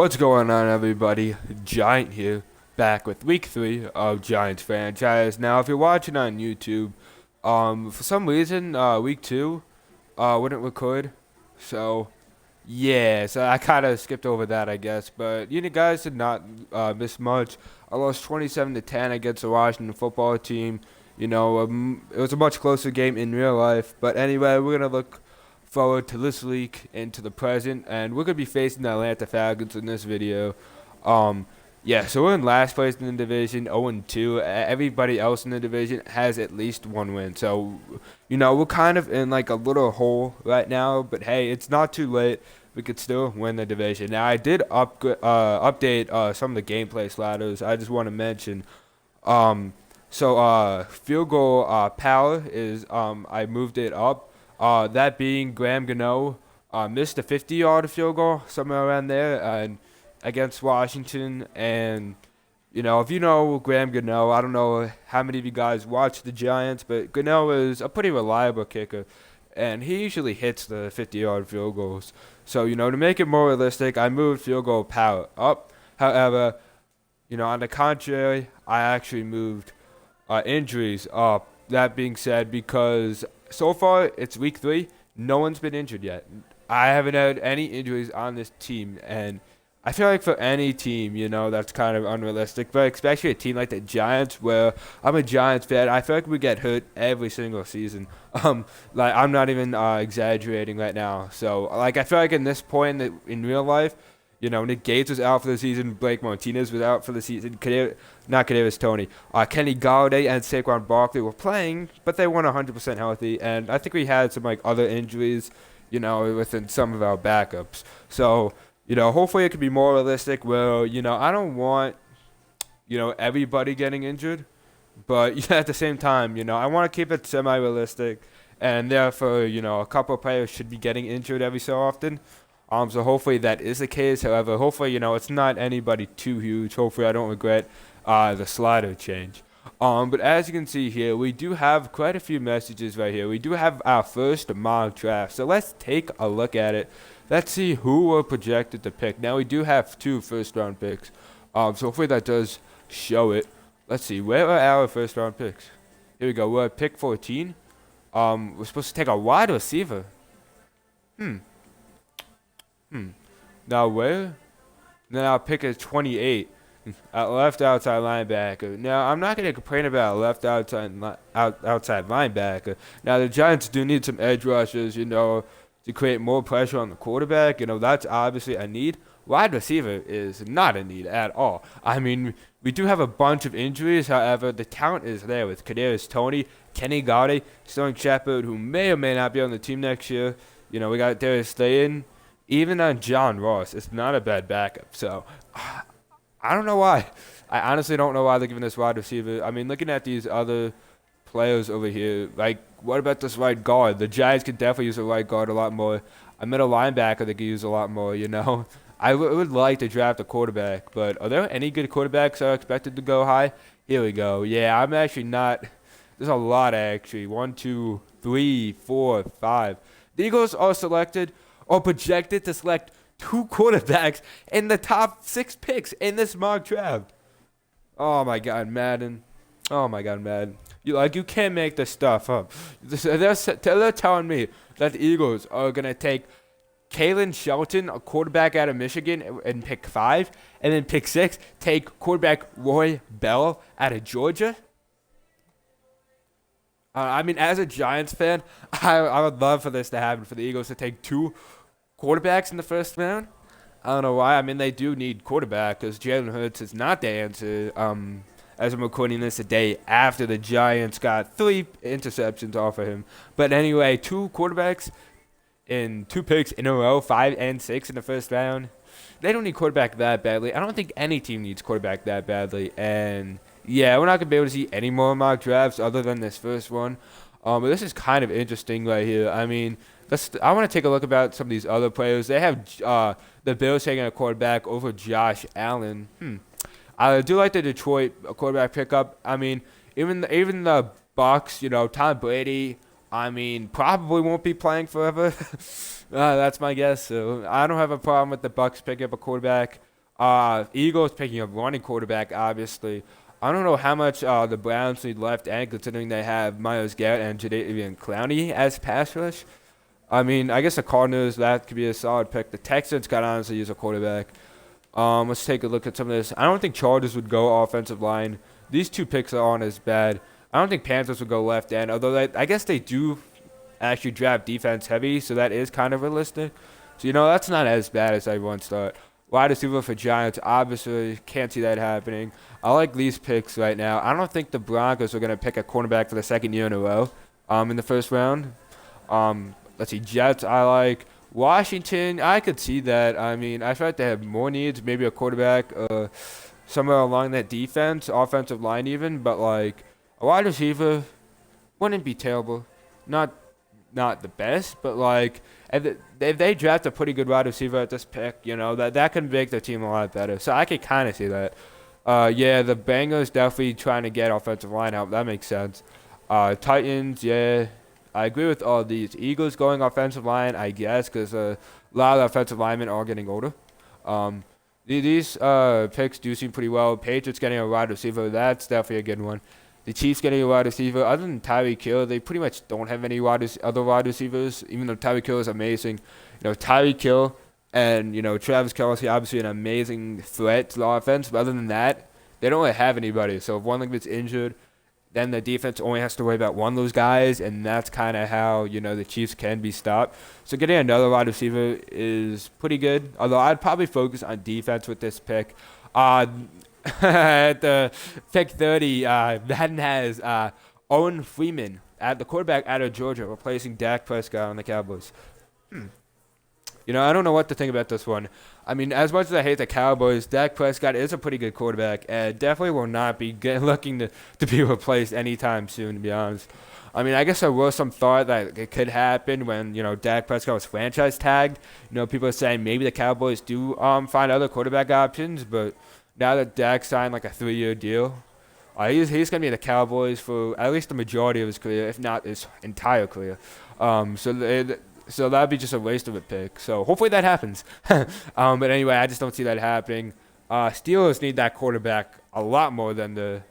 What's going on, everybody? Giant here, back with week 3 of Giants franchise. Now, if you're watching on YouTube, for some reason, week 2, wouldn't record. So, yeah, so I kind of skipped over that, I guess. But you guys did not miss much. I lost 27-10 against the Washington football team. It was a much closer game in real life. But anyway, we're gonna look forward to this week into the present, and we're gonna be facing the Atlanta Falcons in this video. Um, yeah, so we're in last place in the division, 0-2. Everybody else in the division has at least one win. So, we're kind of in like a little hole right now, but hey, it's not too late. We could still win the division. Now, I did update some of the gameplay sliders. I just want to mention. Field goal power is I moved it up. That being Graham Gano missed a 50-yard field goal somewhere around there and against Washington. And if you know Graham Gano, I don't know how many of you guys watch the Giants, but Gano is a pretty reliable kicker, and he usually hits the 50-yard field goals. So to make it more realistic, I moved field goal power up. However, on the contrary, I actually moved injuries up. That being said, because so far it's week 3, no one's been injured yet. I haven't had any injuries on this team, and I feel like for any team, that's kind of unrealistic. But especially a team like the Giants, where I'm a Giants fan, I feel like we get hurt every single season. Like I'm not even exaggerating right now. So like I feel like in this point in real life, Nick Gates was out for the season. Blake Martinez was out for the season. Not Kadarius Toney. Kenny Galladay and Saquon Barkley were playing, but they weren't 100% healthy. And I think we had some other injuries, within some of our backups. So, hopefully it could be more realistic. Where I don't want, everybody getting injured, but at the same time, I want to keep it semi-realistic, and therefore, a couple of players should be getting injured every so often. So hopefully that is the case. However, hopefully, it's not anybody too huge. Hopefully I don't regret the slider change. But as you can see here, we do have quite a few messages right here. We do have our first mock draft. So let's take a look at it. Let's see who we're projected to pick. Now we do have 2 first-round picks. So hopefully that does show it. Let's see. Where are our first-round picks? Here we go. We're at pick 14. We're supposed to take a wide receiver. Now where? Now pick is 28. At left outside linebacker. Now I'm not gonna complain about left outside linebacker. Now the Giants do need some edge rushers, to create more pressure on the quarterback. That's obviously a need. Wide receiver is not a need at all. I mean, we do have a bunch of injuries. However, the talent is there with Kadarius Toney, Kenny Galladay, Untitled Chapter, who may or may not be on the team next year. We got Darius Slayton. Even on John Ross, it's not a bad backup. So, I don't know why. I honestly don't know why they're giving this wide receiver. I mean, looking at these other players over here, like, what about this right guard? The Giants could definitely use a right guard a lot more. A middle linebacker they could use a lot more, I would like to draft a quarterback, but are there any good quarterbacks that are expected to go high? Here we go. Yeah, I'm actually not. There's a lot, actually. 1, 2, 3, 4, 5. The Eagles are selected or projected to select 2 quarterbacks in the top 6 picks in this mock draft. Oh my God, Madden. Oh my God, Madden. You can't make this stuff up. They're telling me that the Eagles are gonna take Kalen Shelton, a quarterback out of Michigan, in pick 5, and then pick 6, take quarterback Roy Bell out of Georgia. I mean, as a Giants fan, I would love for this to happen, for the Eagles to take 2 quarterbacks in the first round. I don't know why. I mean, they do need quarterback because Jalen Hurts is not the answer. As I'm recording this a day after the Giants got 3 interceptions off of him. But anyway, 2 quarterbacks in 2 picks in a row, 5 and 6 in the first round. They don't need quarterback that badly. I don't think any team needs quarterback that badly. And yeah, we're not going to be able to see any more mock drafts other than this first one. But this is kind of interesting right here. I mean, I want to take a look about some of these other players. They have the Bills taking a quarterback over Josh Allen. I do like the Detroit quarterback pickup. I mean, even the Bucks, Tom Brady, I mean, probably won't be playing forever. That's my guess. So I don't have a problem with the Bucks picking up a quarterback. Eagles picking up running quarterback, obviously. I don't know how much the Browns need left, and considering they have Myles Garrett and Jadeveon Clowney as pass rush. I mean, I guess the Cardinals, that could be a solid pick. The Texans could honestly use a quarterback. Let's take a look at some of this. I don't think Chargers would go offensive line. These two picks aren't as bad. I don't think Panthers would go left end, although I guess they do actually draft defense heavy, so that is kind of realistic. So, that's not as bad as everyone thought. Wide receiver for Giants, obviously can't see that happening. I like these picks right now. I don't think the Broncos are going to pick a cornerback for the second year in a row in the first round. Let's see, Jets I like. Washington, I could see that. I mean, I feel like they have more needs, maybe a quarterback somewhere along that defense, offensive line even, but like a wide receiver wouldn't be terrible. Not the best, but like if they draft a pretty good wide receiver at this pick, that could make their team a lot better. So I could kind of see that. Yeah, the Bengals definitely trying to get offensive line help. That makes sense. Titans, yeah, I agree with all these. Eagles going offensive line, I guess, because a lot of offensive linemen are getting older. These picks do seem pretty well. Patriots getting a wide receiver, that's definitely a good one. The Chiefs getting a wide receiver. Other than Tyreek Hill, they pretty much don't have any other wide receivers, even though Tyreek Hill is amazing. Tyreek Hill and, Travis Kelce, obviously an amazing threat to the offense. But other than that, they don't really have anybody. So if one of them gets injured, then the defense only has to worry about one of those guys, and that's kind of how, the Chiefs can be stopped. So getting another wide receiver is pretty good, although I'd probably focus on defense with this pick. At the pick 30, Madden has Owen Freeman at the quarterback out of Georgia, replacing Dak Prescott on the Cowboys. I don't know what to think about this one. I mean, as much as I hate the Cowboys, Dak Prescott is a pretty good quarterback and definitely will not be looking to be replaced anytime soon, to be honest. I mean, I guess there was some thought that it could happen when, Dak Prescott was franchise tagged. People are saying maybe the Cowboys do find other quarterback options, but now that Dak signed like a 3-year deal, he's going to be in the Cowboys for at least the majority of his career, if not his entire career. So that'd be just a waste of a pick. So hopefully that happens. But anyway, I just don't see that happening. Steelers need that quarterback a lot more than the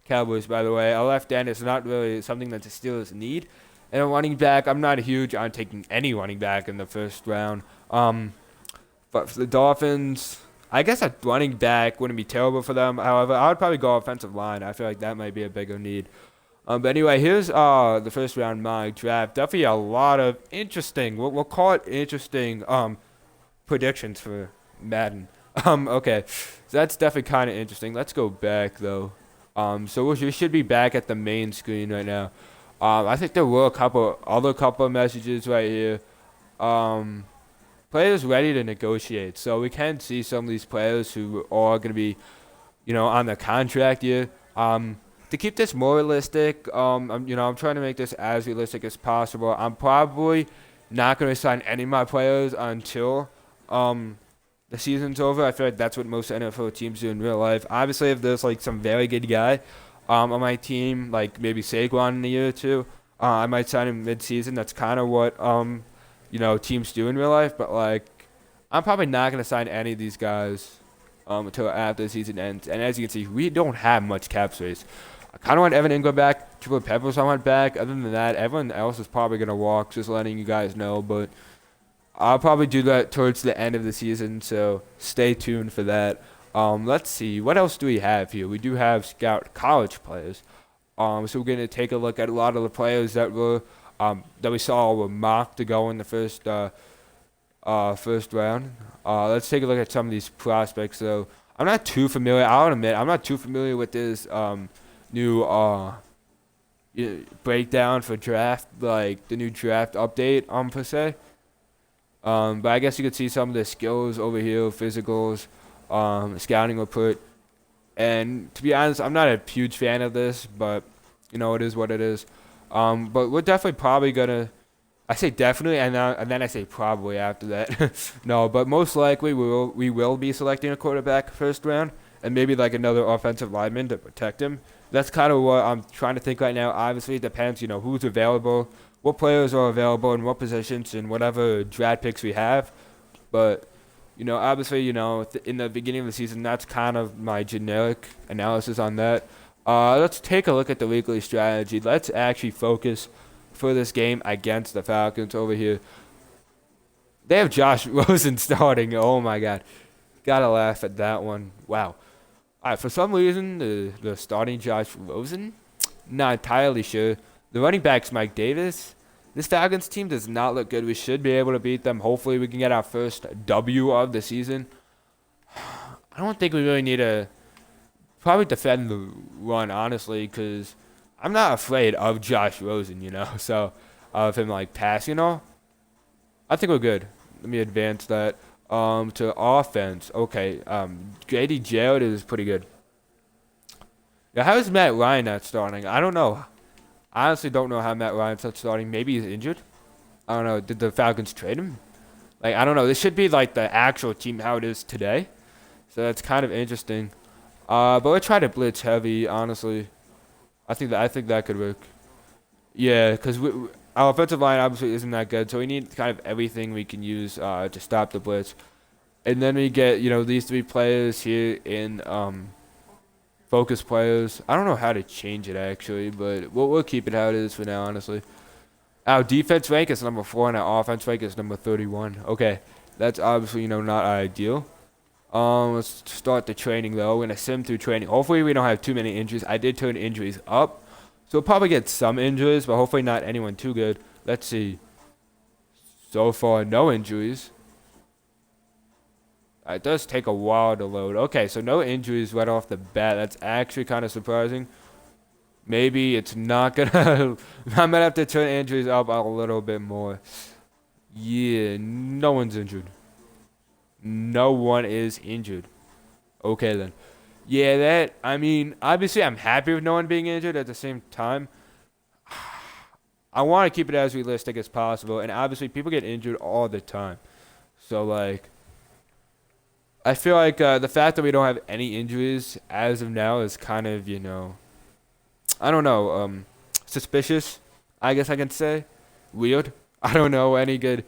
Cowboys, by the way. A left end is not really something that the Steelers need. And a running back, I'm not huge on taking any running back in the first round. But for the Dolphins, I guess a running back wouldn't be terrible for them. However, I would probably go offensive line. I feel like that might be a bigger need. But anyway, here's the first round mock draft. Definitely a lot of interesting, we'll call it interesting predictions for Madden. Okay, so that's definitely kind of interesting. Let's go back, though. So we should be back at the main screen right now. I think there were a couple of messages right here. Players ready to negotiate. So we can see some of these players who are going to be, on the contract year. To keep this more realistic, I'm trying to make this as realistic as possible. I'm probably not going to sign any of my players until the season's over. I feel like that's what most NFL teams do in real life. Obviously, if there's like some very good guy on my team, like maybe Saquon in a year or two, I might sign him mid-season. That's kind of what teams do in real life. But like, I'm probably not going to sign any of these guys until after the season ends. And as you can see, we don't have much cap space. I kind of want Evan Ingram back. Triple Peppers I want back. Other than that, everyone else is probably going to walk, just letting you guys know. But I'll probably do that towards the end of the season, so stay tuned for that. Let's see. What else do we have here? We do have scout college players. So we're going to take a look at a lot of the players that we saw were mocked to go in the first round. Let's take a look at some of these prospects, though. I'm not too familiar. I'll admit, I'm not too familiar with this new breakdown for draft, like the new draft update, per se. But I guess you could see some of the skills over here, physicals, scouting report. And to be honest, I'm not a huge fan of this, but it is what it is. But we're definitely probably gonna. I say definitely, and then I say probably after that. No, but most likely we will be selecting a quarterback first round, and maybe like another offensive lineman to protect him. That's kind of what I'm trying to think right now. Obviously, it depends, who's available, what players are available, and what positions, and whatever draft picks we have. But Obviously, in the beginning of the season, that's kind of my generic analysis on that. Let's take a look at the weekly strategy. Let's actually focus for this game against the Falcons over here. They have Josh Rosen starting. Oh my God, gotta laugh at that one. Wow. All right, for some reason, the starting Josh Rosen, not entirely sure. The running back's Mike Davis. This Falcons team does not look good. We should be able to beat them. Hopefully, we can get our first W of the season. I don't think we really need to probably defend the run, honestly, because I'm not afraid of Josh Rosen, so of him, like, passing, I think we're good. Let me advance that. To offense. Okay, Grady Jarrett is pretty good. Yeah, how is Matt Ryan not starting? I don't know. I honestly don't know how Matt Ryan's not starting. Maybe he's injured. I don't know. Did the Falcons trade him? Like, I don't know. This should be like the actual team how it is today. So that's kind of interesting. But we'll try to blitz heavy, honestly. I think that could work. Yeah, because our offensive line obviously isn't that good, so we need kind of everything we can use to stop the blitz. And then we get, these three players here in focus players. I don't know how to change it, actually, but we'll keep it how it is for now, honestly. Our defense rank is number 4, and our offense rank is number 31. Okay, that's obviously, not ideal. Let's start the training, though. We're going to sim through training. Hopefully, we don't have too many injuries. I did turn injuries up, so we'll probably get some injuries, but hopefully not anyone too good. Let's see. So far, no injuries. It does take a while to load. Okay, so no injuries right off the bat. That's actually kind of surprising. Maybe it's not going to... I'm going to have to turn injuries up a little bit more. Yeah, no one's injured. No one is injured. Okay, then. Yeah, obviously I'm happy with no one being injured. At the same time, I want to keep it as realistic as possible. And obviously, people get injured all the time. So, like... I feel like the fact that we don't have any injuries as of now is kind of, I don't know, suspicious, I guess I can say. Weird. I don't know any good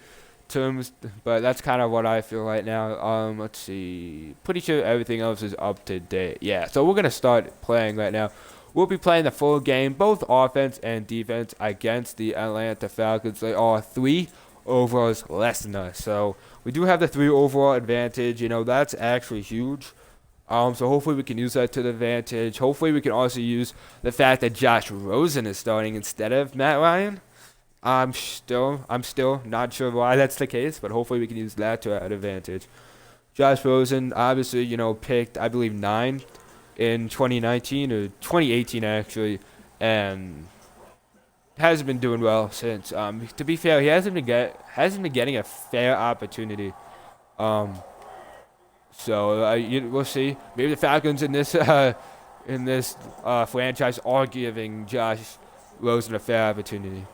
terms, but that's kind of what I feel right now. Let's see. Pretty sure everything else is up to date. Yeah, so we're going to start playing right now. We'll be playing the full game, both offense and defense, against the Atlanta Falcons. They are 3 overalls less than us, so... We do have the 3 overall advantage. That's actually huge. So hopefully we can use that to the advantage. Hopefully we can also use the fact that Josh Rosen is starting instead of Matt Ryan. I'm still not sure why that's the case, but hopefully we can use that to our advantage. Josh Rosen, obviously, picked, I believe, 9 in 2019 or 2018 actually, and hasn't been doing well since. To be fair, he hasn't been getting a fair opportunity. We'll see. Maybe the Falcons in this franchise are giving Josh Rosen a fair opportunity.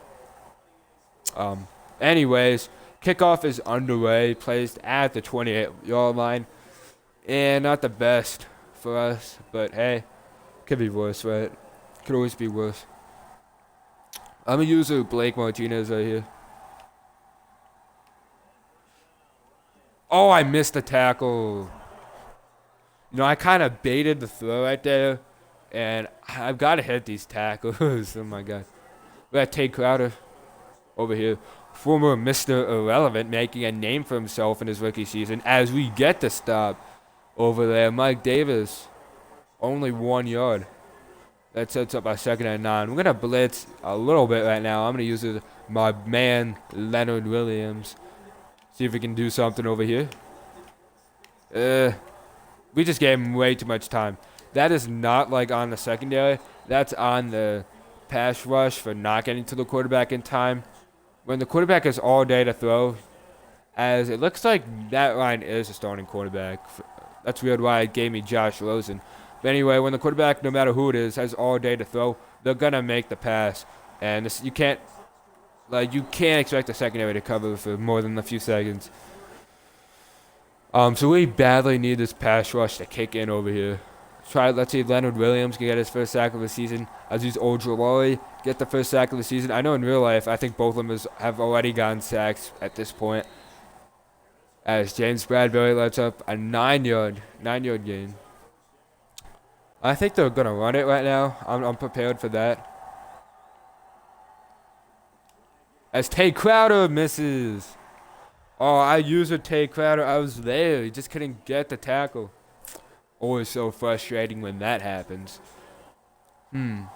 Anyways, kickoff is underway, placed at the 28-yard line, and not the best for us, but hey, could be worse, right? Could always be worse. I'm going to use Blake Martinez right here. Oh, I missed the tackle. I kind of baited the throw right there. And I've got to hit these tackles. Oh, my God. We got Tate Crowder over here. Former Mr. Irrelevant, making a name for himself in his rookie season. As we get the stop over there. Mike Davis, only 1 yard. That sets up our 2nd and 9. We're going to blitz a little bit right now. I'm going to use my man, Leonard Williams. See if we can do something over here. We just gave him way too much time. That is not like on the secondary. That's on the pass rush for not getting to the quarterback in time. When the quarterback has all day to throw, as it looks like Matt Ryan is a starting quarterback. That's weird why it gave me Josh Rosen. But anyway, when the quarterback, no matter who it is, has all day to throw, they're going to make the pass. And you can't expect the secondary to cover for more than a few seconds. So we badly need this pass rush to kick in over here. Let's see if Leonard Williams can get his first sack of the season. Aziz Ojolari get the first sack of the season. I know in real life, I think both of them have already gotten sacks at this point. as James Bradbury lets up a 9-yard gain. I think they're gonna run it right now. I'm prepared for that. As Tay Crowder misses. Oh, I used a Tay Crowder. I was there. He just couldn't get the tackle. Always so frustrating when that happens. I'm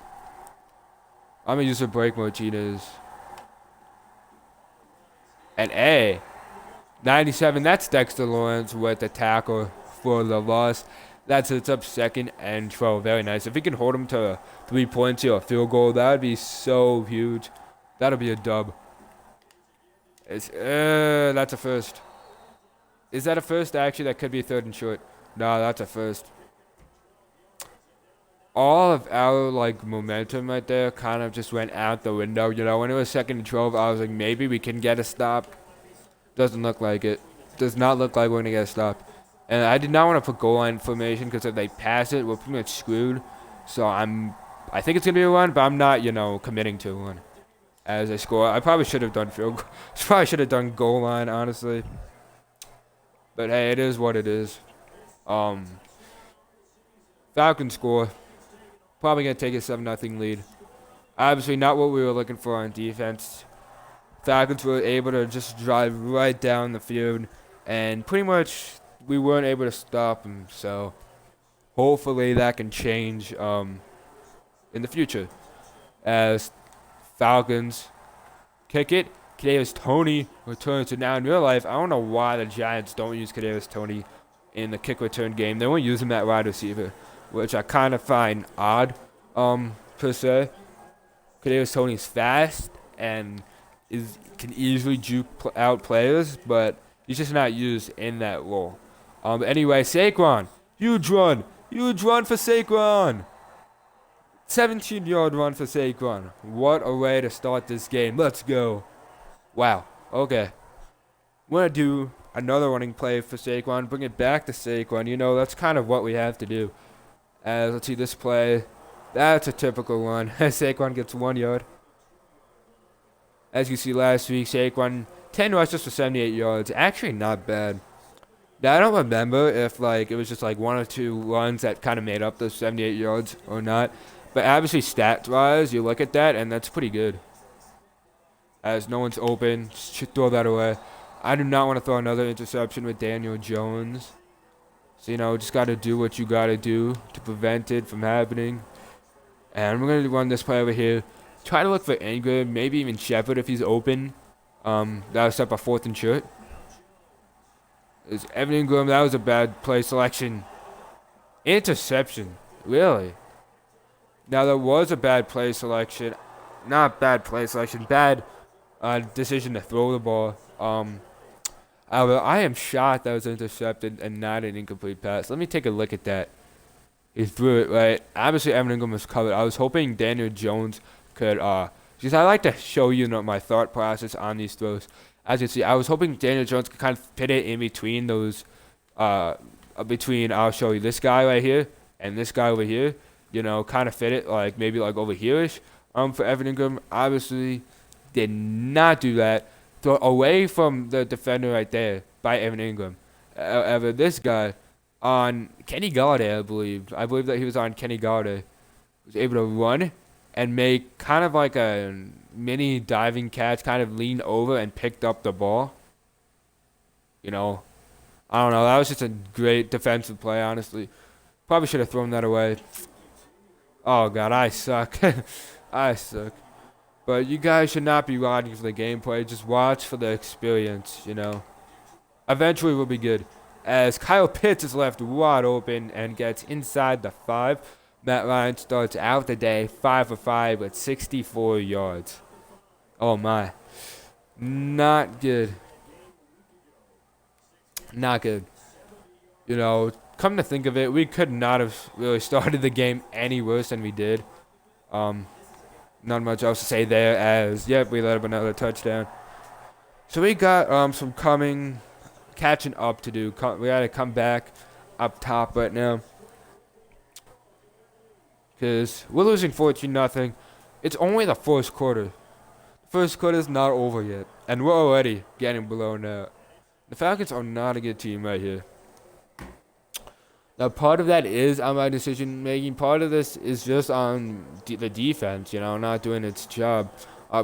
gonna use a break Martinez. And 97. That's Dexter Lawrence with the tackle for the loss. That sets up 2nd and 12. Very nice. If he can hold him to 3 points or a field goal, that would be so huge. That'll be a dub. That's a first. Is that a first? Actually, that could be 3rd and short. No, that's a first. All of our momentum right there kind of just went out the window. When it was 2nd and 12, I was like, maybe we can get a stop. Doesn't look like it. Does not look like we're gonna get a stop. And I did not want to put goal line formation because if they pass it, we're pretty much screwed. So I think it's gonna be a run, but I'm not, committing to one. As I score, I probably should have done field goal. Probably should have done goal line, honestly. But hey, it is what it is. Falcons score. Probably gonna take a 7-0 lead. Obviously not what we were looking for on defense. Falcons were able to just drive right down the field, and pretty much we weren't able to stop them. So hopefully that can change in the future. As Falcons kick it, Kadarius Toney returns. So now in real life, I don't know why the Giants don't use Kadarius Toney in the kick return game. They won't use him at wide receiver, which I kind of find odd, per se. Kadarius Toney's fast and can easily juke out players, but he's just not used in that role. Anyway, Saquon, huge run for Saquon. 17-yard run for Saquon. What a way to start this game. Let's go. Wow. Okay. We're going to do another running play for Saquon. Bring it back to Saquon. That's kind of what we have to do. As let's see this play. That's a typical one. Saquon gets 1 yard. As you see last week, Saquon, 10 rushes for 78 yards. Actually not bad. Now, I don't remember if it was just 1 or 2 runs that kind of made up those 78 yards or not. But obviously, stats-wise, you look at that, and that's pretty good. As no one's open, should throw that away. I do not want to throw another interception with Daniel Jones. So, just got to do what you got to do to prevent it from happening. And we're going to run this play over here. Try to look for Ingram, maybe even Shepard if he's open. That'll set up a 4th and short. Is Evan Ingram, that was a bad play selection. Interception, really? Now, there was a bad play selection. Not bad play selection. Bad decision to throw the ball. However, I am shocked that was intercepted and not an incomplete pass. Let me take a look at that. He threw it right. Obviously, Evan Ingram was covered. I was hoping Daniel Jones could, because I like to show you my thought process on these throws. As you see, I was hoping Daniel Jones could kind of fit it in between those, I'll show you this guy right here and this guy over here. Kind of fit it maybe over here-ish. For Evan Ingram, obviously did not do that. Throw away from the defender right there by Evan Ingram. However, this guy on Kenny Galladay, I believe that he was on Kenny Galladay, was able to run and make kind of a mini diving catch, kind of leaned over and picked up the ball. I don't know. That was just a great defensive play, honestly. Probably should have thrown that away. Oh, God, I suck. I suck. But you guys should not be watching for the gameplay. Just watch for the experience, Eventually we'll be good. As Kyle Pitts is left wide open and gets inside the 5, Matt Ryan starts out the day 5 for 5 with 64 yards. Oh, my. Not good. Not good. Come to think of it, we could not have really started the game any worse than we did. Not much else to say there as, yep, we let up another touchdown. So we got some catching up to do. We got to come back up top right now. Because we're losing 14-0. It's only the first quarter. The first quarter is not over yet. And we're already getting blown out. The Falcons are not a good team right here. Now, part of that is on my decision making. Part of this is just on the defense, not doing its job.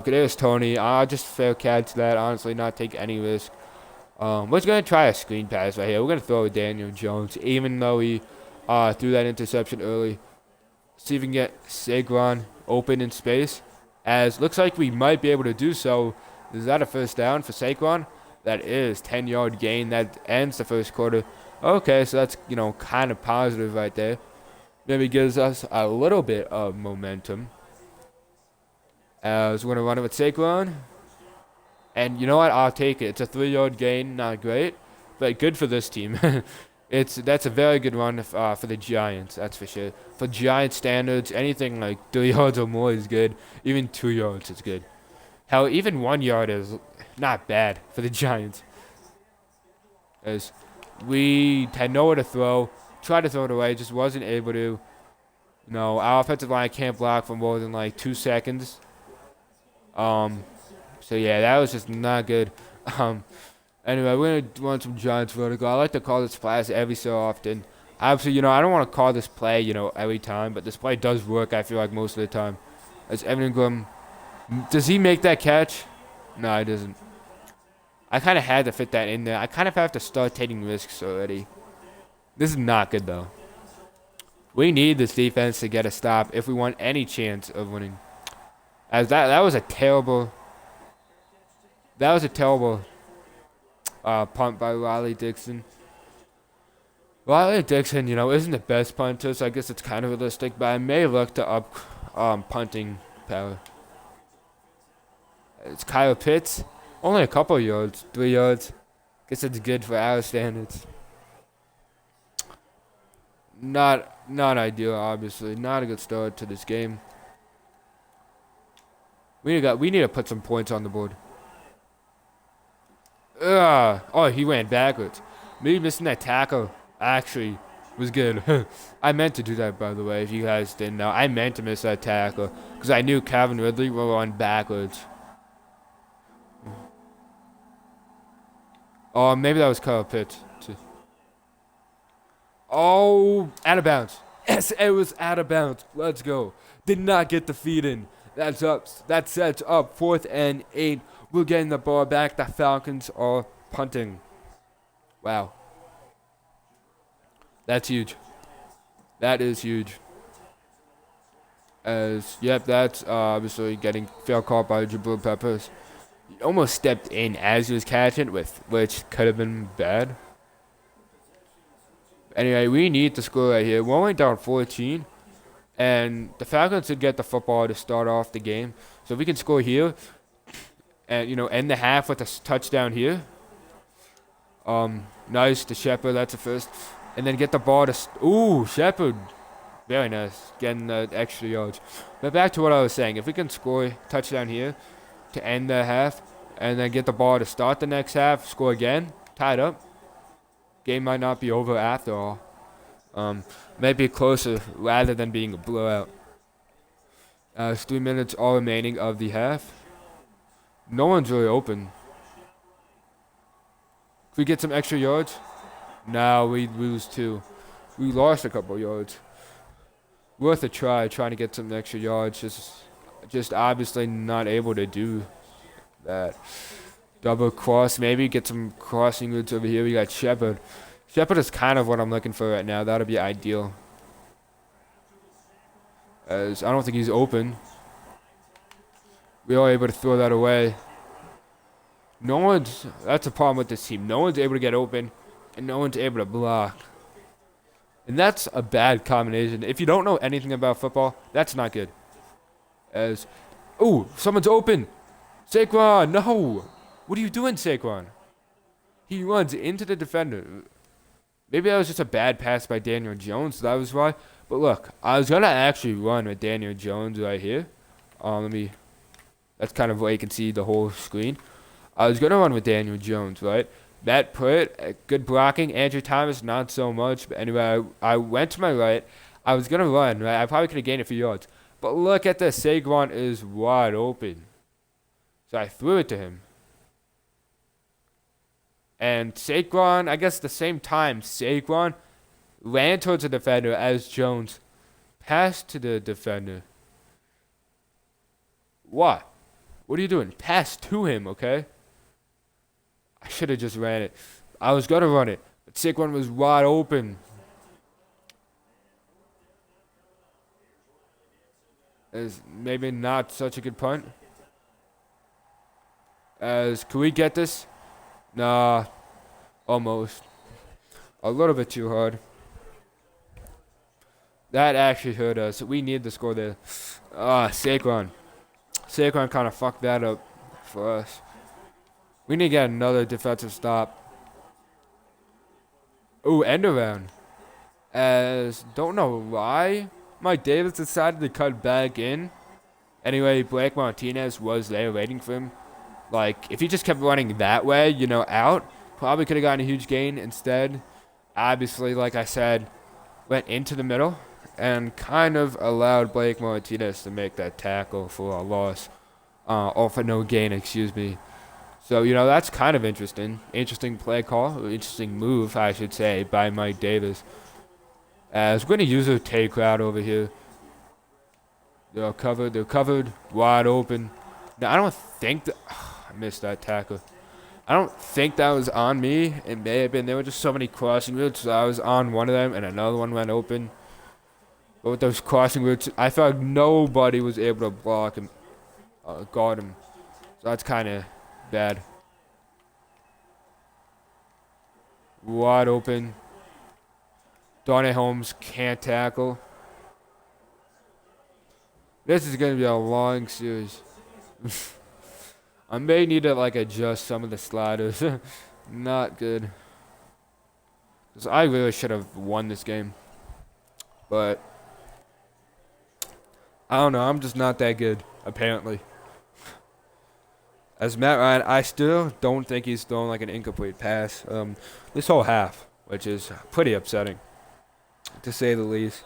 There's Tony. I'll just fair catch that. Honestly, not take any risk. We're going to try a screen pass right here. We're going to throw with Daniel Jones, even though he threw that interception early. See if we can get Saquon open in space. As looks like we might be able to do so. Is that a first down for Saquon? That is 10-yard gain. That ends the first quarter. Okay, so that's, kind of positive right there. Maybe gives us a little bit of momentum. As we're going to run it with Saquon. And you know what? I'll take it. It's a 3-yard gain. Not great, but good for this team. That's a very good run for the Giants. That's for sure. For Giant standards, anything like 3 yards or more is good. Even 2 yards is good. Hell, even 1 yard is not bad for the Giants. As we had nowhere to throw, tried to throw it away, just wasn't able to. Our offensive line can't block for more than like 2 seconds. So yeah, that was just not good. Anyway, we're going to run some Giants vertical. I like to call this pass every so often. Obviously, I don't want to call this play, every time, but this play does work, I feel like, most of the time. As Evan Ingram, does he make that catch? No, he doesn't. I kind of had to fit that in there. I kind of have to start taking risks already. This is not good, though. We need this defense to get a stop if we want any chance of winning. As that was a terrible... That was a terrible punt by Riley Dixon. Riley Dixon, isn't the best punter, so I guess it's kind of realistic, but I may look to up punting power. It's Kyle Pitts. Only a couple yards, 3 yards. Guess it's good for our standards. Not ideal, obviously. Not a good start to this game. We need to put some points on the board. Oh, he ran backwards. Me missing that tackle actually was good. I meant to do that, by the way, if you guys didn't know. I meant to miss that tackle because I knew Calvin Ridley would run backwards. Oh, maybe that was Kyle Pitts. Oh, out of bounds. Yes, it was out of bounds. Let's go. Did not get the feed in. That sets up 4th and 8. We're getting the ball back. The Falcons are punting. Wow. That's huge. That is huge. That's obviously getting fair caught by Jabril Peppers. He almost stepped in as he was catching, which could have been bad. Anyway, we need to score right here. We're only down 14. And the Falcons should get the football to start off the game. So if we can score here, and end the half with a touchdown here. Nice to Shepard. That's a first, and then get the ball to Shepard. Very nice, getting the extra yards. But back to what I was saying. If we can score touchdown here to end the half, and then get the ball to start the next half, score again, tied up. Game might not be over after all. Maybe closer rather than being a blowout. It's 3 minutes all remaining of the half. No one's really open. Can we get some extra yards? No, we lose 2. We lost a couple yards. Worth a try, trying to get some extra yards. Just obviously not able to do that. Double cross, maybe get some crossing routes over here. We got Shepard. Shepard is kind of what I'm looking for right now. That'll be ideal. As I don't think he's open. We are able to throw that away. That's a problem with this team. No one's able to get open, and no one's able to block. And that's a bad combination. If you don't know anything about football, that's not good. Someone's open. Saquon, no. What are you doing, Saquon? He runs into the defender. Maybe that was just a bad pass by Daniel Jones. That was why. But look, I was going to actually run with Daniel Jones right here. That's kind of where you can see the whole screen. I was going to run with Daniel Jones, right? That put good blocking. Andrew Thomas, not so much. But anyway, I went to my right. I was going to run, right? I probably could have gained a few yards. But look at this. Saquon is wide open. So I threw it to him. And Saquon, I guess at the same time, Saquon ran towards the defender as Jones passed to the defender. What? What are you doing? Pass to him, okay? I should have just ran it. I was going to run it, but Saquon was wide open. Is maybe not such a good punt. Can we get this? Nah, almost. A little bit too hard. That actually hurt us. We need the score there. Saquon. Saquon kind of fucked that up for us. We need to get another defensive stop. Ooh, end around. Don't know why Mike Davis decided to cut back in. Anyway, Blake Martinez was there waiting for him. Like, if he just kept running that way, out, probably could have gotten a huge gain. Instead, obviously, like I said, went into the middle and kind of allowed Blake Martinez to make that tackle for a loss. Or for no gain, excuse me. So, that's kind of interesting. Interesting play call. Interesting move, I should say, by Mike Davis. As we're going to use a take route over here. They're covered. Wide open. Now, I don't think that... I missed that tackle. I don't think that was on me. It may have been. There were just so many crossing routes. So I was on one of them, and another one went open. But with those crossing routes, I felt like nobody was able to block him, guard him. So that's kind of bad. Wide open. Darnay Holmes can't tackle. This is going to be a long series. I may need to adjust some of the sliders. Not good. 'Cause I really should have won this game. But I don't know. I'm just not that good, apparently. As Matt Ryan, I still don't think he's thrown an incomplete pass this whole half, which is pretty upsetting, to say the least.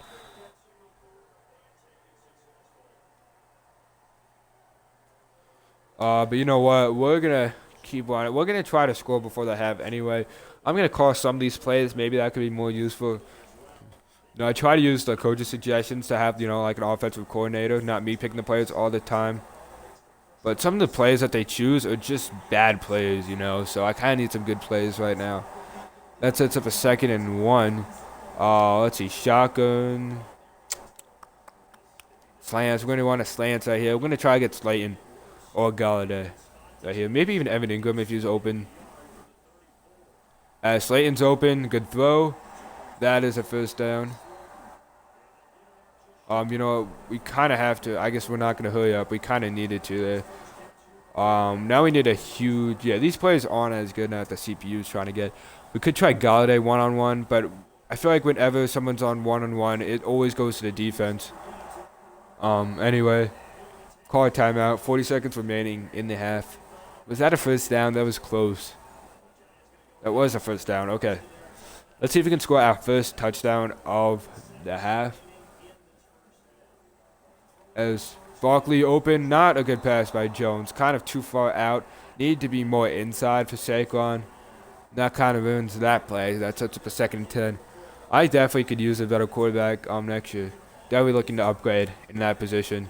But you know what? We're going to keep on it. We're going to try to score before the half anyway. I'm going to call some of these plays. Maybe that could be more useful. I try to use the coach's suggestions to have, an offensive coordinator, not me picking the players all the time. But some of the plays that they choose are just bad plays, So I kind of need some good plays right now. That sets up a 2nd and 1. Let's see. Shotgun. Slants. We're going to want a slants right here. We're going to try to get Slayton or Galladay right here. Maybe even Evan Ingram if he's open. Slayton's open. Good throw. That is a first down. We kind of have to. I guess we're not going to hurry up. We kind of needed to there. Now we need a huge... Yeah, these plays aren't as good now that the CPU is trying to get. We could try Galladay one-on-one, but I feel like whenever someone's on one-on-one, it always goes to the defense. Anyway, call a timeout. 40 seconds remaining in the half. Was that a first down? That was close. That was a first down. Okay. Let's see if we can score our first touchdown of the half. As Barkley open, not a good pass by Jones. Kind of too far out. Need to be more inside for Saquon. That kind of ruins that play. That sets up a 2nd and 10. I definitely could use a better quarterback next year. Definitely looking to upgrade in that position.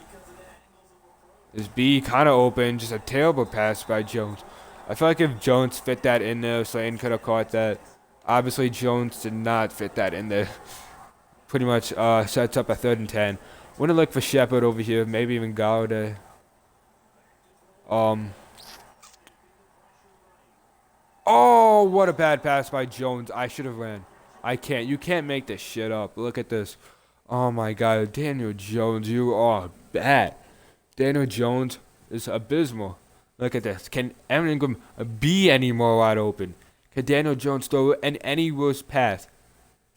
Is B kind of open. Just a terrible pass by Jones. I feel like if Jones fit that in there, Slayton could have caught that. Obviously, Jones did not fit that in there. Pretty much sets up a 3rd and 10. Want to look for Shepard over here, maybe even Galladay. Oh, what a bad pass by Jones. I should have ran. I can't. You can't make this shit up. Look at this. Oh, my God. Daniel Jones, you are bad. Daniel Jones is abysmal. Look at this. Can Evan Ingram be any more wide open? Can Daniel Jones throw any worse pass?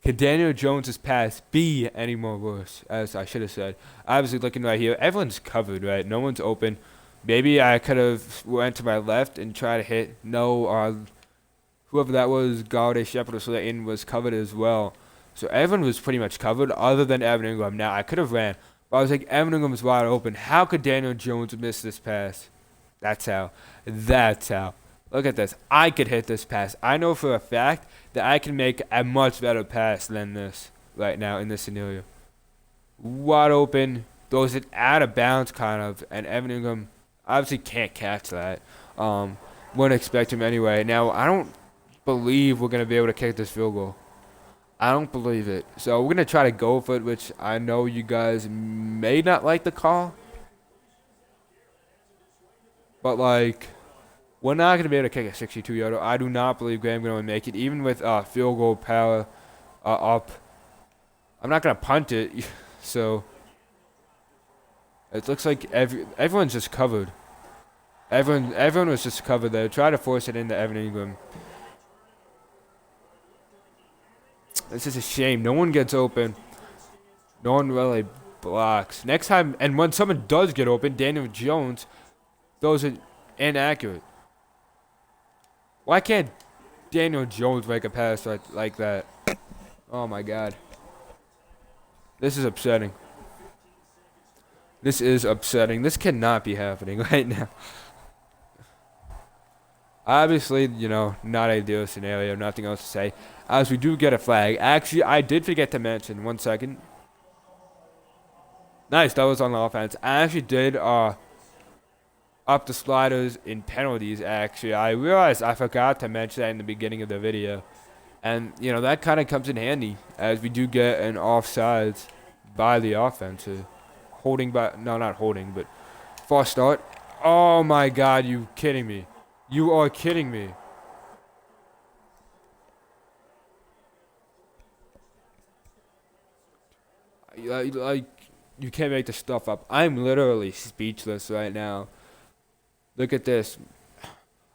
Can Daniel Jones' pass be any more worse? As I should have said. Obviously, looking right here, everyone's covered, right? No one's open. Maybe I could have went to my left and tried to hit. No, whoever that was, Galladay, Shepard, or Slayton was covered as well. So everyone was pretty much covered other than Evan Ingram. Now, I could have ran, but I was like, Evan Ingram's wide open. How could Daniel Jones miss this pass? That's how. Look at this. I could hit this pass. I know for a fact that I can make a much better pass than this right now in this scenario. Wide open. Throws it out of bounds, kind of. And Evan Ingram obviously can't catch that. Wouldn't expect him anyway. Now, I don't believe we're going to be able to kick this field goal. I don't believe it. So we're going to try to go for it, which I know you guys may not like the call. But, like, we're not going to be able to kick a 62-yarder. I do not believe Graham's going to make it, even with field goal power up. I'm not going to punt it, so it looks like everyone's just covered. Everyone was just covered there. Try to force it into Evan Ingram. This is a shame. No one gets open. No one really blocks. Next time, and when someone does get open, Daniel Jones throws it inaccurate. Why can't Daniel Jones make a pass like that? Oh my God. This is upsetting. This is upsetting. This cannot be happening right now. Obviously, you know, not ideal scenario. Nothing else to say. As we do get a flag. Actually, I did forget to mention. 1 second. Nice. That was on the offense. I actually did up the sliders in penalties, actually. I realized I forgot to mention that in the beginning of the video. And, you know, that kind of comes in handy. As we do get an offsides by the offense. Holding by... No, not holding, but... false start. Oh, my God. You kidding me. You are kidding me. Like, you can't make this stuff up. I'm literally speechless right now. Look at this.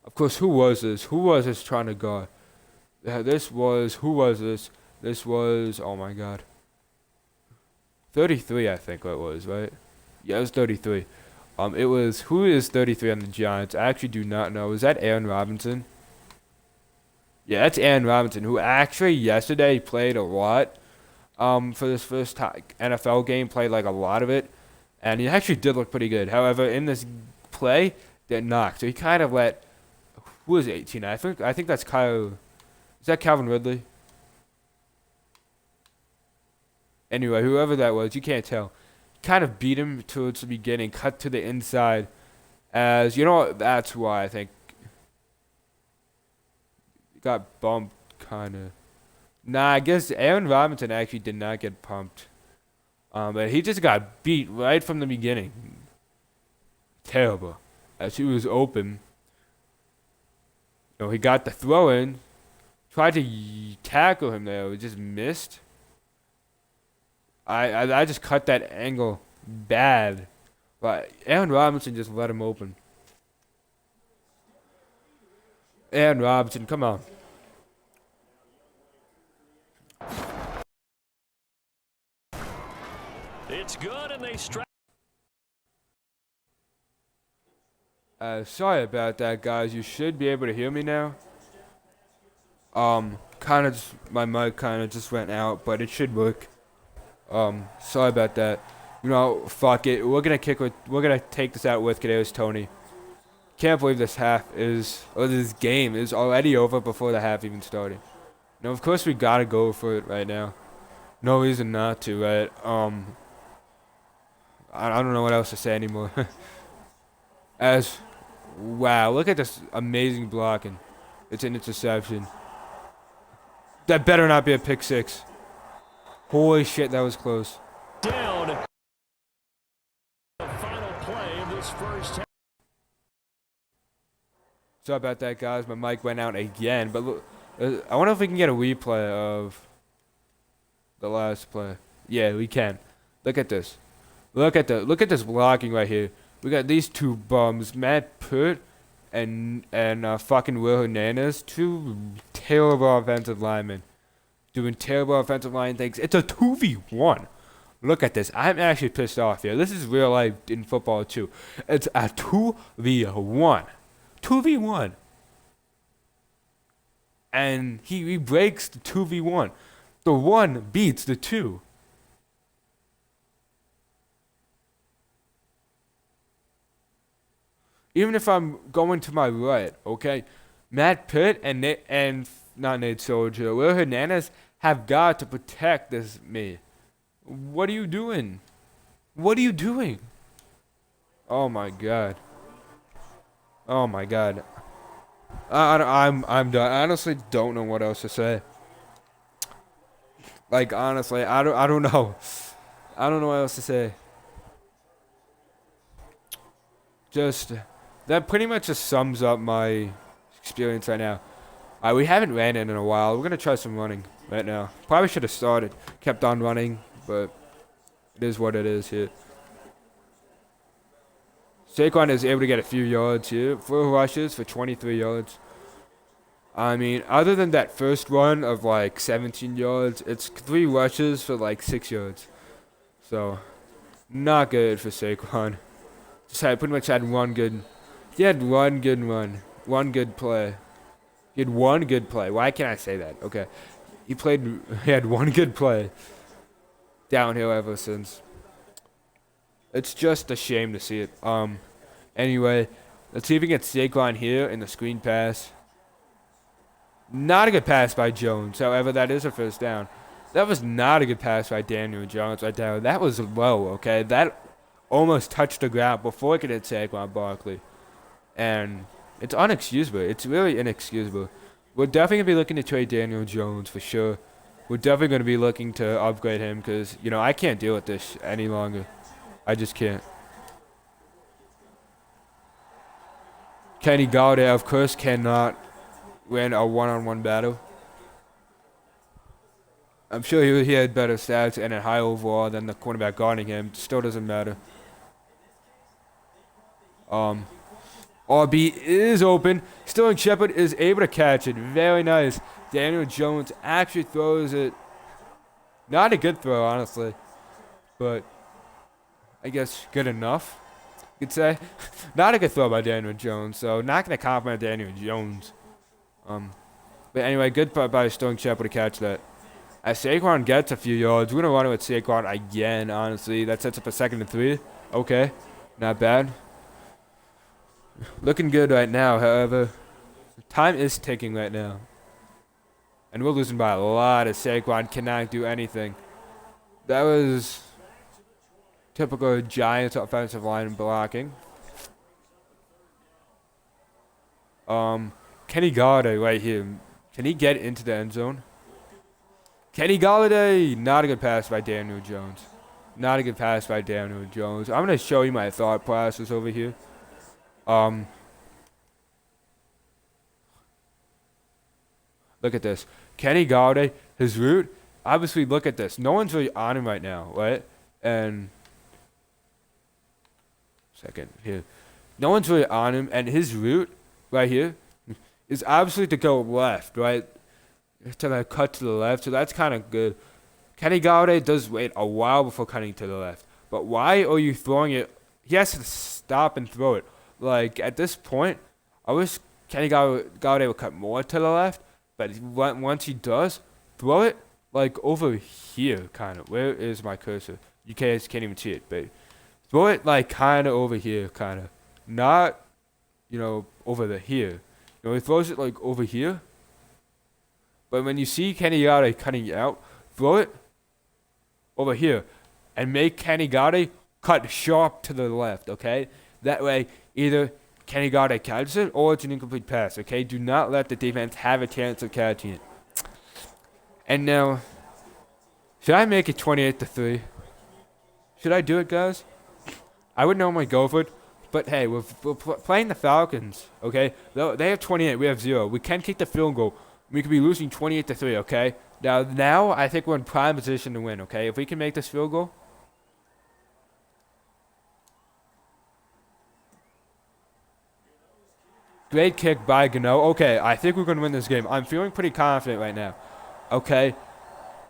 Of course, who was this? Who was this trying to guard? This was, who was this? This was, oh my God. 33, I think it was, right? Yeah, it was 33. It was, who is 33 on the Giants? I actually do not know. Is that Aaron Robinson? Yeah, that's Aaron Robinson, who actually yesterday played a lot. For this first NFL game, played like a lot of it. And he actually did look pretty good. However, in this play, did not. So he kind of let, who was 18? I think that's Kyle. Is that Calvin Ridley? Anyway, whoever that was, you can't tell. Kind of beat him towards the beginning, cut to the inside. As, you know, that's why I think got bumped, kind of. Nah, I guess Aaron Robinson actually did not get pumped. But he just got beat right from the beginning. Terrible. As he was open. No, he got the throw in. Tried to tackle him there. It just missed. I just cut that angle bad. But Aaron Robinson just let him open. Aaron Robinson, come on. It's good, and they strike. Sorry about that, guys. You should be able to hear me now. Kind of just, my mic kind of just went out, but it should work. Sorry about that. You know, fuck it. We're gonna take this out with Kadarius Toney. Can't believe this this game is already over before the half even started. No, of course we gotta go for it right now. No reason not to, right? I don't know what else to say anymore. Wow, look at this amazing blocking. It's an interception. That better not be a pick six. Holy shit, that was close. Down. The final play of this first half. Sorry about that, guys. My mic went out again. But look, I wonder if we can get a replay of the last play. Yeah, we can. Look at this. Look at this blocking right here. We got these two bums, Matt Pert and fucking Will Hernandez, two terrible offensive linemen, doing terrible offensive line things. It's a 2v1. Look at this. I'm actually pissed off here. This is real life in football too. It's a 2v1. 2v1. And he breaks the 2v1. The 1 beats the 2. Even if I'm going to my right, okay? Matt Pitt and not Nate Soldier, Will Hernandez have got to protect this me. What are you doing? What are you doing? Oh my god. Oh my god. I'm done. I honestly don't know what else to say. Like honestly, I don't know. I don't know what else to say. Just that pretty much just sums up my experience right now. We haven't ran it in a while. We're gonna try some running right now. Probably should have started, kept on running, but it is what it is here. Saquon is able to get a few yards here. 4 rushes for 23 yards. I mean, other than that first run of like 17 yards, it's 3 rushes for like 6 yards. So, not good for Saquon. Just had pretty much had one good. He had one good run, one good play. He had one good play. Why can't I say that? Okay, He had one good play. Downhill ever since. It's just a shame to see it. Anyway, let's see if we can get Saquon here in the screen pass. Not a good pass by Jones. However, that is a first down. That was not a good pass by Daniel Jones right there. That was low, okay? That almost touched the ground before it could hit Saquon Barkley. And it's unexcusable. It's really inexcusable. We're definitely going to be looking to trade Daniel Jones for sure. We're definitely going to be looking to upgrade him because, I can't deal with this any longer. I just can't. Kenny Galladay, of course, cannot win a one-on-one battle. I'm sure he had better stats and a high overall than the cornerback guarding him. Still doesn't matter. RB is open. Sterling Shepard is able to catch it. Very nice. Daniel Jones actually throws it. Not a good throw, honestly. But I guess good enough, you could say. Not a good throw by Daniel Jones, so not going to compliment Daniel Jones. But anyway, good by Sterling Shepard to catch that. As Saquon gets a few yards, we're going to run it with Saquon again, honestly. That sets up a 2nd and 3. Okay, not bad. Looking good right now, however. Time is ticking right now. And we're losing by a lot as Saquon cannot do anything. That was typical Giants offensive line blocking. Kenny Galladay right here. Can he get into the end zone? Kenny Galladay! Not a good pass by Daniel Jones. Not a good pass by Daniel Jones. I'm going to show you my thought process over here. Look at this. Kenny Galladay, his route, obviously look at this. No one's really on him right now, right? And second here. No one's really on him, and his route right here is obviously to go left, right? To like cut to the left, so that's kind of good. Kenny Galladay does wait a while before cutting to the left. But why are you throwing it? He has to stop and throw it. Like, at this point, I wish Kenny Galladay would cut more to the left. But once he does, throw it, like, over here, kind of. Where is my cursor? You guys can't even see it, but throw it, like, kind of over here, kind of. Not, over here. He throws it, like, over here. But when you see Kenny Galladay cutting it out, throw it over here. And make Kenny Galladay cut sharp to the left, okay? That way, either Kenny Galladay catches it or it's an incomplete pass, okay? Do not let the defense have a chance of catching it. And now, should I make it 28-3? Should I do it, guys? I would normally go for it, but hey, we're playing the Falcons, okay? They have 28, we have 0. We can kick the field goal. We could be losing 28-3, okay? Now I think we're in prime position to win, okay? If we can make this field goal. Great kick by Gano. Okay, I think we're going to win this game. I'm feeling pretty confident right now. Okay,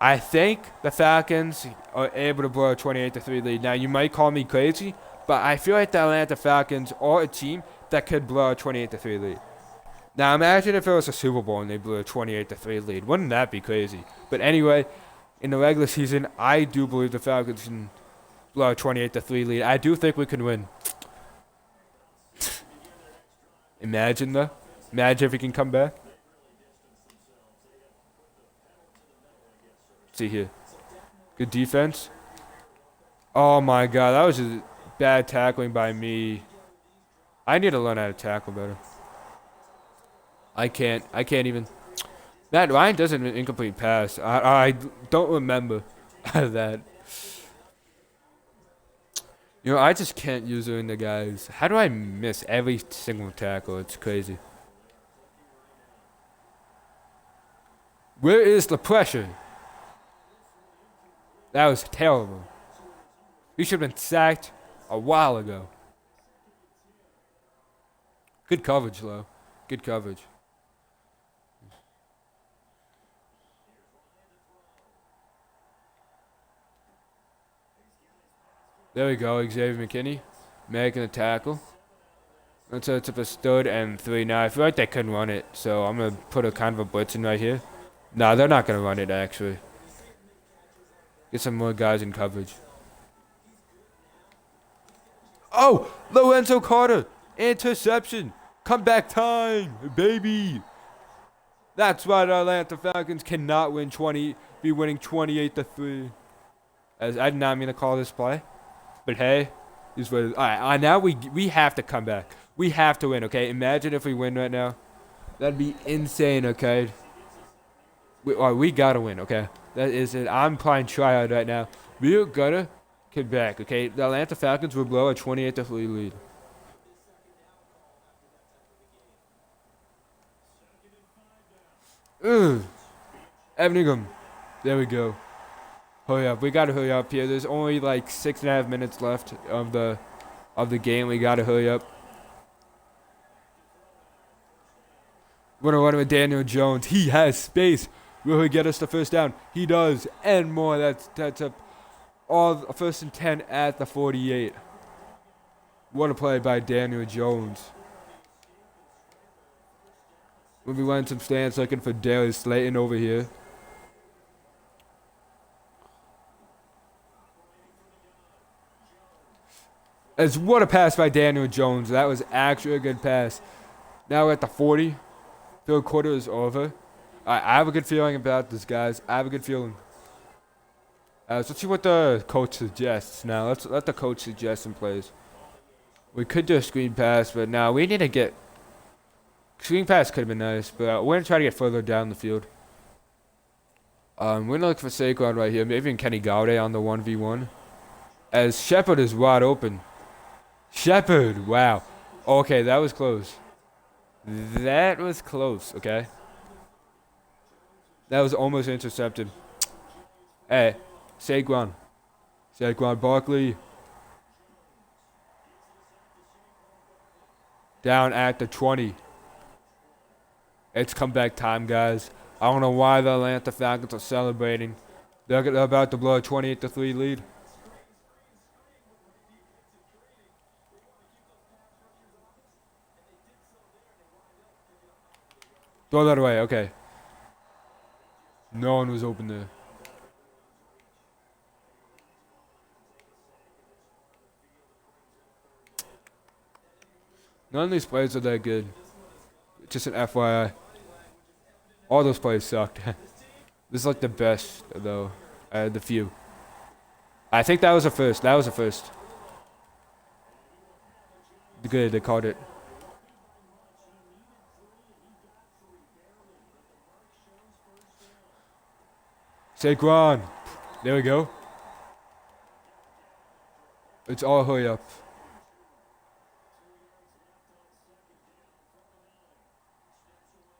I think the Falcons are able to blow a 28-3 lead. Now, you might call me crazy, but I feel like the Atlanta Falcons are a team that could blow a 28-3 lead. Now, imagine if it was a Super Bowl and they blew a 28-3 lead. Wouldn't that be crazy? But anyway, in the regular season, I do believe the Falcons can blow a 28-3 lead. I do think we can win. Imagine though. Imagine if he can come back. Let's see here. Good defense. Oh my god, that was just bad tackling by me. I need to learn how to tackle better. I can't even. Matt Ryan does an incomplete pass. I don't remember that. You know, I just can't use it in the guys. How do I miss every single tackle? It's crazy. Where is the pressure? That was terrible. He should have been sacked a while ago. Good coverage, though. Good coverage. There we go, Xavier McKinney making a tackle. It's up a 3rd and 3 now. I feel like they couldn't run it, so I'm going to put a kind of a blitz in right here. No, they're not going to run it, actually. Get some more guys in coverage. Oh, Lorenzo Carter. Interception. Comeback time, baby. That's why the Atlanta Falcons cannot be winning 28-3. As I did not mean to call this play. But hey, is what it is. All right, now we have to come back. We have to win, okay? Imagine if we win right now. That'd be insane, okay? We gotta win, okay? That is it. I'm playing tryout right now. We're gonna come back, okay? The Atlanta Falcons will blow a 28-3 lead. Ugh. Evan Ingham. There we go. Hurry up. We gotta hurry up here. There's only like 6.5 minutes left of the game. We gotta hurry up. We're gonna run with Daniel Jones. He has space. Will he get us the first down? He does. And more. That's up all 1st and 10 at the 48. What a play by Daniel Jones. We'll be running some stands looking for Darius Slayton over here. As what a pass by Daniel Jones. That was actually a good pass. Now we're at the 40. 3rd quarter is over. I have a good feeling about this, guys. I have a good feeling. So let's see what the coach suggests now. Let's let the coach suggest some plays. We could do a screen pass, but now we need to get... Screen pass could have been nice, but we're going to try to get further down the field. We're going to look for Saquon right here. Maybe even Kenny Galladay on the 1v1. As Shepard is wide open. Shepard, wow. Okay, that was close. That was close, okay? That was almost intercepted. Hey, Saquon. Saquon Barkley. Down at the 20. It's comeback time, guys. I don't know why the Atlanta Falcons are celebrating. They're about to blow a 28-3 lead. Throw that away, okay. No one was open there. None of these plays are that good. Just an FYI. All those plays sucked. This is like the best, though. The few. I think that was a first. That was a first. Good, they called it. Saquon. There we go. It's all hurry up.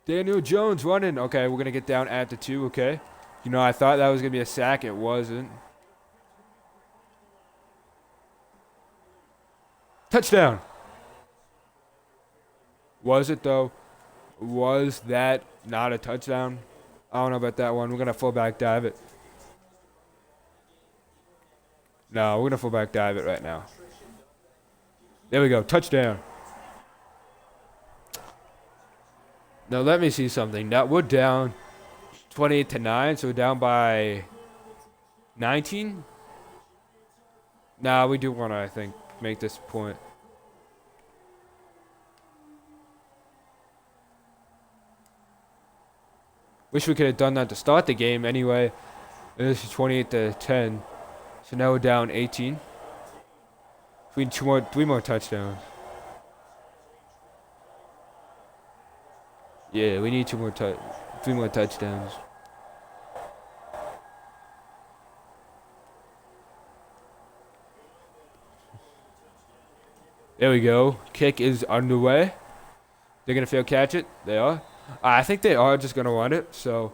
Daniel Jones running. Okay, we're going to get down at the 2, okay? You know, I thought that was going to be a sack. It wasn't. Touchdown. Was it, though? Was that not a touchdown? I don't know about that one. We're going to fullback dive it. No, we're going to fullback dive it right now. There we go. Touchdown. Now, let me see something. Now, we're down 28-9, so we're down by 19? Nah, we do want to, I think, make this point. Wish we could have done that to start the game anyway. This is 28-10. So now we're down 18. We need 3 more touchdowns. Yeah, we need 3 more touchdowns. There we go. Kick is underway. They're gonna fail catch it. They are. I think they are just gonna run it. So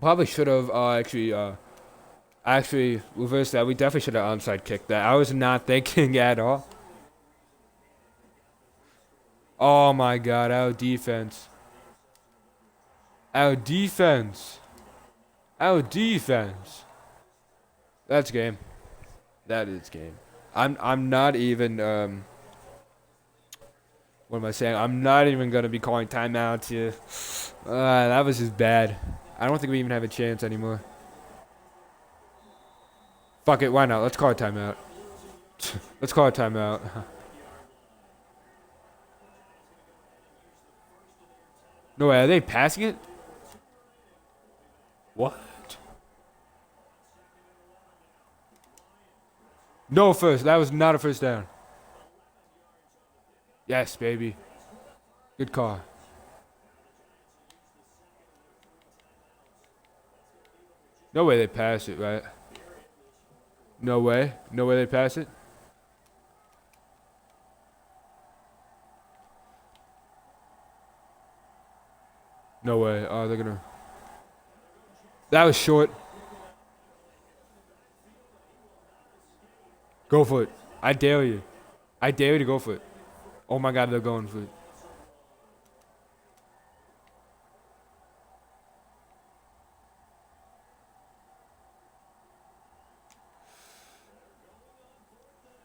probably should have actually reversed that. We definitely should have onside kicked that. I was not thinking at all. Oh my God, our defense. Our defense. Our defense. That's game. That is game. I'm not even what am I saying? I'm not even gonna be calling timeouts here. That was just bad. I don't think we even have a chance anymore. Fuck it, why not? Let's call a timeout. Let's call a timeout. No way, are they passing it? What? No first. That was not a first down. Yes, baby. Good call. No way they pass it, right? No way. No way they pass it. No way. Oh, they're gonna. That was short. Go for it. I dare you. I dare you to go for it. Oh my God, they're going for it.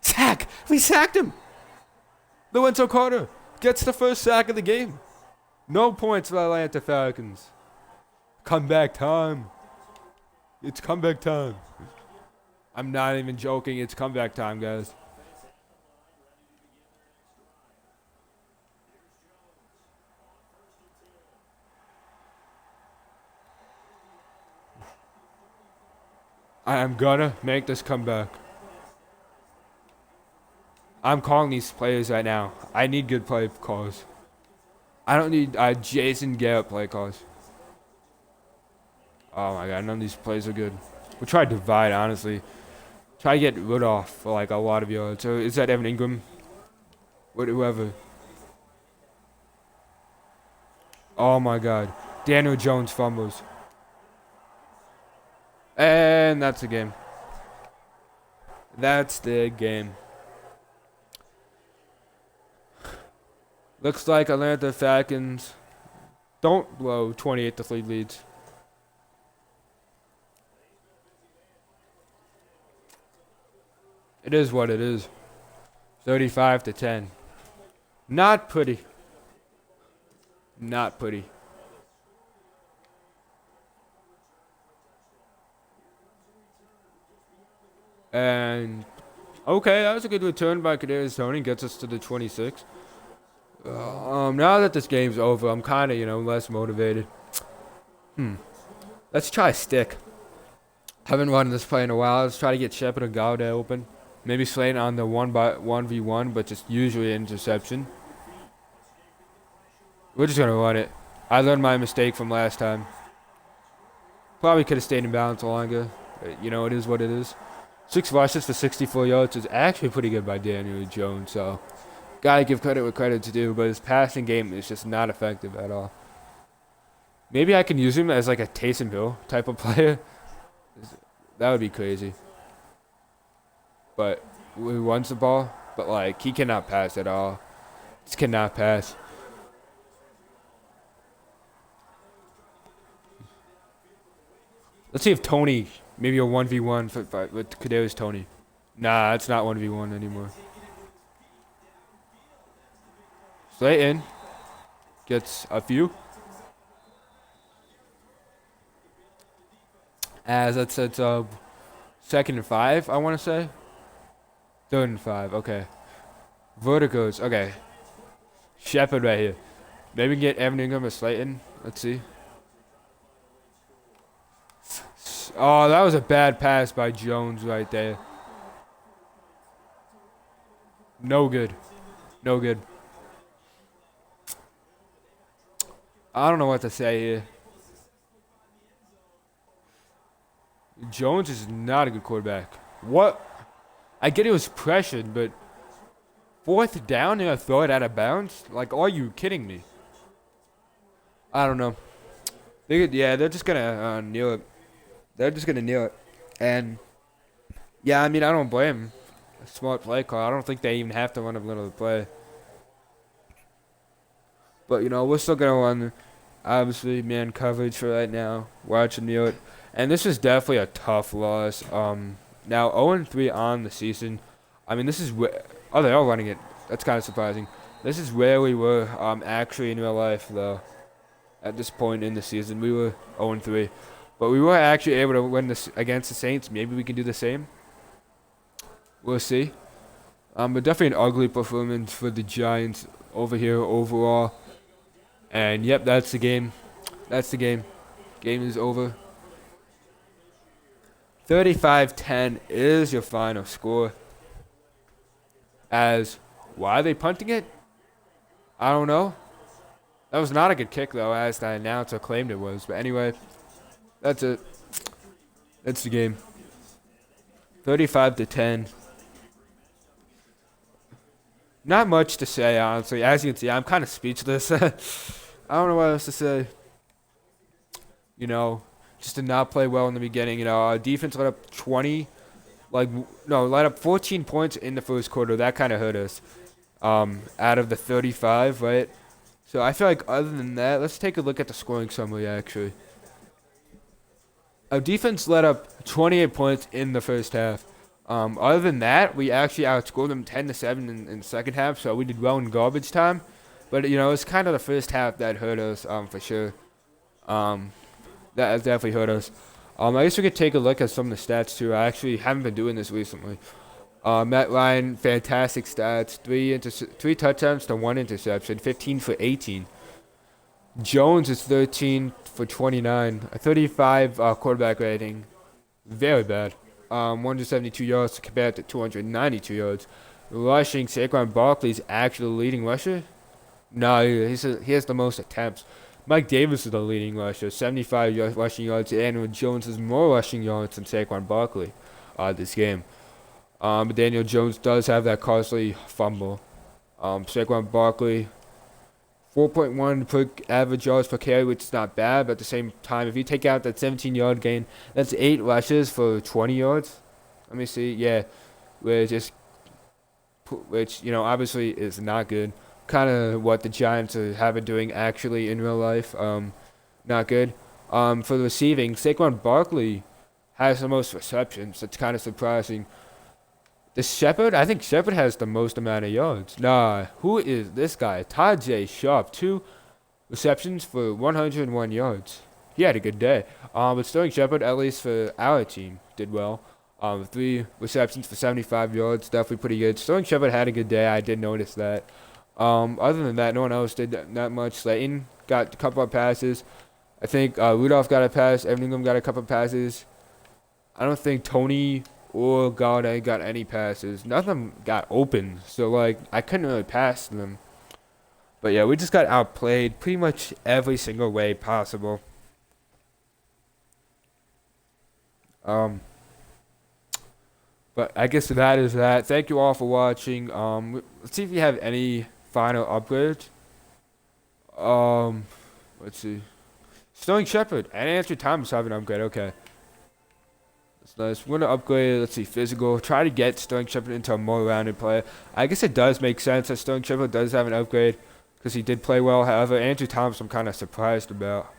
Sack! We sacked him! Lorenzo Carter gets the first sack of the game. No points for the Atlanta Falcons. Comeback time. It's comeback time. I'm not even joking. It's comeback time, guys. I am gonna make this comeback. I'm calling these players right now. I need good play calls. I don't need Jason Garrett play calls. Oh my God, none of these plays are good. We'll try to divide, honestly. Try to get Rudolph for like a lot of yards. So is that Evan Ingram? Whoever. Oh my God. Daniel Jones fumbles. And that's the game. That's the game. Looks like Atlanta Falcons don't blow 28-3 leads. It is what it is. 35-10. Not pretty. Not pretty. And okay, that was a good return by Kadarius Toney. Gets us to the 26. Now that this game's over, I'm kind of, less motivated. Let's try a stick. Haven't run this play in a while. Let's try to get Shepard and Gaudet open. Maybe Slayton on the 1v1, but just usually an interception. We're just going to run it. I learned my mistake from last time. Probably could have stayed in balance longer. But, it is what it is. 6 rushes for 64 yards is actually pretty good by Daniel Jones, so gotta give credit where credit's due, but his passing game is just not effective at all. Maybe I can use him as like a Taysom Hill type of player. That would be crazy. But he runs the ball, but like he cannot pass at all. Just cannot pass. Let's see if Tony, maybe a 1v1 with Kadarius Toney. Nah, it's not 1v1 anymore. Slayton gets a few. As it's 2nd and 5, I want to say. 3rd and 5, okay. Verticals, okay. Shepard right here. Maybe get Evan Ingram or Slayton. Let's see. Oh, that was a bad pass by Jones right there. No good. No good. I don't know what to say here. Jones is not a good quarterback. What? I get he was pressured, but fourth down and I throw it out of bounds? Like, are you kidding me? I don't know. They're just gonna kneel it. They're just gonna kneel it. And yeah, I mean, I don't blame him. A smart play call. I don't think they even have to run a little play. But you know, we're still gonna run, obviously, man coverage for right now. Watch him kneel it. And this is definitely a tough loss. Now 0-3 on the season. I mean, this is where. Oh, they're all running it. That's kind of surprising. This is where we were actually in real life, though. At this point in the season, we were 0-3, but we were actually able to win this against the Saints. Maybe we can do the same. We'll see. But definitely an ugly performance for the Giants over here overall. And yep, that's the game. That's the game. Game is over. 35-10 is your final score. As why are they punting it? I don't know. That was not a good kick, though, as the announcer claimed it was. But anyway, that's it. That's the game. 35-10. Not much to say, honestly. As you can see, I'm kind of speechless. I don't know what else to say. You know, just did not play well in the beginning. You know, our defense let up 20. Let up 14 points in the first quarter. That kind of hurt us. Out of the 35, right? So I feel like other than that, let's take a look at the scoring summary, actually. Our defense let up 28 points in the first half. Other than that, we actually outscored them 10-7 in the second half, so we did well in garbage time. But, you know, it's kind of the first half that hurt us, for sure. That definitely hurt us. I guess we could take a look at some of the stats, too. I actually haven't been doing this recently. Matt Ryan, fantastic stats. 3 touchdowns to 1 interception, 15 for 18. Jones is 13 for 29. A 35 quarterback rating. Very bad. 172 yards compared to 292 yards. Rushing, Saquon Barkley is actually the leading rusher. No, he has the most attempts. Mike Davis is the leading rusher, 75 rushing yards. Daniel Jones has more rushing yards than Saquon Barkley this game. But Daniel Jones does have that costly fumble. Saquon Barkley, 4.1 per average yards per carry, which is not bad. But at the same time, if you take out that 17-yard gain, that's 8 rushes for 20 yards. Let me see. Yeah, which you know obviously is not good. Kind of what the Giants have been doing actually in real life. Not good. For the receiving, Saquon Barkley has the most receptions. It's kind of surprising. I think Shepard has the most amount of yards. Nah, who is this guy? Tajay Sharp, 2 receptions for 101 yards. He had a good day. But Sterling Shepard, at least for our team, did well. 3 receptions for 75 yards, definitely pretty good. Sterling Shepard had a good day. I did notice that. Other than that, no one else did that much. Slayton got a couple of passes. I think Rudolph got a pass. Evan Ingram got a couple of passes. I don't think Tony or Galladay got any passes. None of them got open, so like I couldn't really pass them. But yeah, we just got outplayed pretty much every single way possible. But I guess that is that. Thank you all for watching. Let's see if you have any final upgrades. Let's see. Sterling Shepard and Andrew Thomas have an upgrade. Okay. That's nice. We're going to upgrade, let's see, physical. Try to get Sterling Shepard into a more rounded player. I guess it does make sense that Sterling Shepard does have an upgrade because he did play well. However, Andrew Thomas I'm kind of surprised about.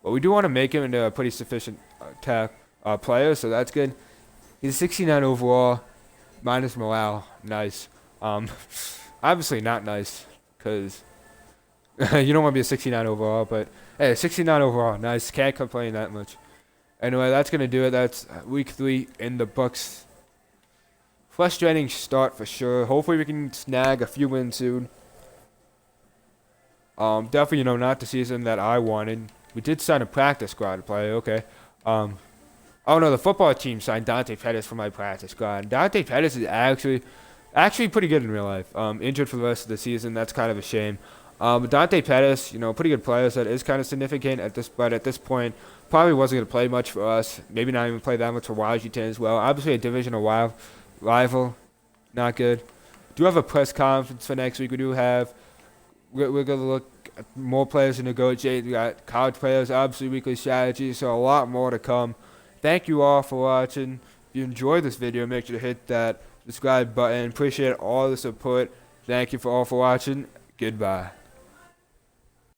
But we do want to make him into a pretty sufficient player, so that's good. He's 69 overall, minus morale. Nice. Obviously not nice because you don't want to be a 69 overall, but hey, 69 overall, nice. Can't complain that much. Anyway, that's going to do it. That's week 3 in the books. Frustrating start for sure. Hopefully we can snag a few wins soon. Definitely, not the season that I wanted. We did sign a practice squad to play. Okay. Oh no, the football team signed Dante Pettis for my practice squad. Dante Pettis is actually pretty good in real life. Injured for the rest of the season. That's kind of a shame. But Dante Pettis, pretty good player. So that is kind of significant but at this point, probably wasn't going to play much for us. Maybe not even play that much for Washington as well. Obviously, a divisional rival, not good. Do have a press conference for next week. We do have. We're going to look at more players to negotiate. We got college players, obviously weekly strategy, so a lot more to come. Thank you all for watching. If you enjoyed this video, make sure to hit that subscribe button. Appreciate all the support. Thank you for all for watching. Goodbye.